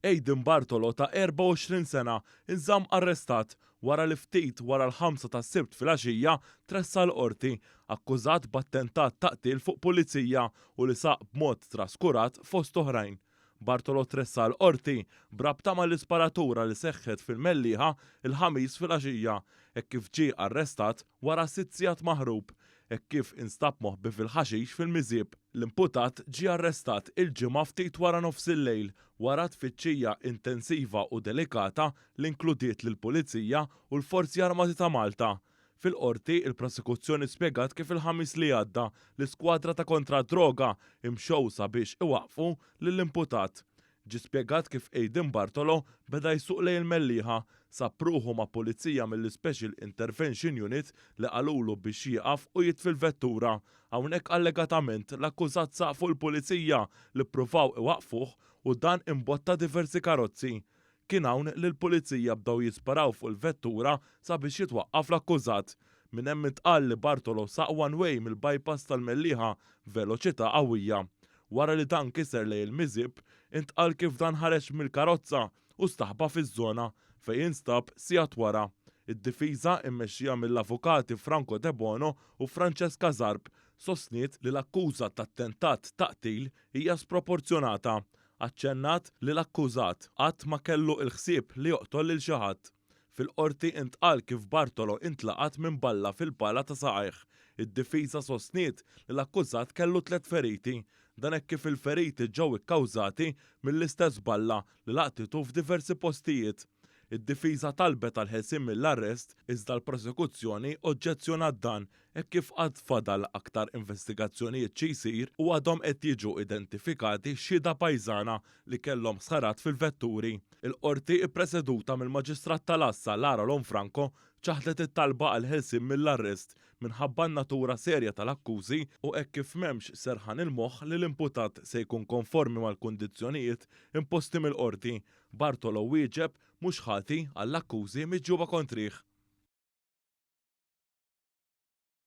Aiden Bartolo ta' 24 sena inżamm arrestat wara li ftit wara l-5 tas-Sibt filgħaxija tressa l-qorti akkużat b'attentat taqtil fuq pulizija u li saq b'mod traskurat fost oħrajn. Bartolo tressa l-qorti brabta mal-isparatura li seħħet fil-Mellieħa il-ħamis filgħaxija hekk kif ġie arrestat wara 6 sigħat maħrub. Hekk kif instab moħbi fil-ħaxix fil-Miżjib. L-imputat ġie arrestat il-ġimgħa ftit wara nofs il-lejl wara tfittxija intensiva u delikata li inkludiet lill-Pulizija u l-Forzi Armati ta' Malta. Fil-qorti il-prosekuzzjoni spjegat kif il-ħamis li għadda l-iskwadra ta' kontra droga imxew sabiex iwaqfu lill-imputat. Ġi spjegat kif Aiden Bartolo beda jsuq lejn il-Mellieħa sappruħu ma' pulizija mill-Special Intervention Unit li qalulu biex jieqaf u jitfil vettura. Hawnhekk allegatament l-akkużat saq fuq il-pulizija li ppruvaw iwaqfuh u dan imbotta diversi karozzi. Kien hawn li l-pulizija bdew jisparaw fuq il-vettura sabiex jitwaqqaf l-akkużat. Minn hemm intqal li Bartolo saq one way mill-bypass tal-Mellieħa veloċità qawwija. Wara li dan kiser lejn il-Miżjib, intqal kif dan ħareġ mill-karozza u staħba fiż-żona fejn jinstab sigħat wara. Id-difiża mmexxija mill-avukati Franco De Bono u Francesca Zarb sostniet li l-akkuża tat-tentat taqtil hija sproporzjonata. Aċċennat li l-akkużat qatt ma kellu l-ħsieb li joqtol lil xi ħadd. Fil-qorti intqal kif Bartolo intlaqat minn balla fil-pala ta' Saqajh. Id-difiża sostniet li l-akkużat kellu 3 feriti, dan hekk kif il-feriti ġew ikkawżati mill-istess balla li laqtitu f'diversi postijiet. Id-difiża talbet għal ħelsien mill-arrest iżda l-prosekuzzjoni oġġezzjonat dan hekk kif qatt fadal aktar investigazzjonijiet xi jsir u għadhom qed jiġu identifikati xhieda pajżana li kellhom sħarat fil-vetturi. Il-qorti ppreseduta mill-Maġistrat tal-Assa Lara Lonfranco ċaħdet it-talba għal ħelsien mill-arrest minħabba n-natura serja tal-akkużi u hekk kif m'hemmx serħan il-moħħ li l-imputat se jkun konformi mal-kundizzjonijiet imposti mill-qorti. Bartolo wieġeb mhux ħati għall-akkużi miġġuba kontrih.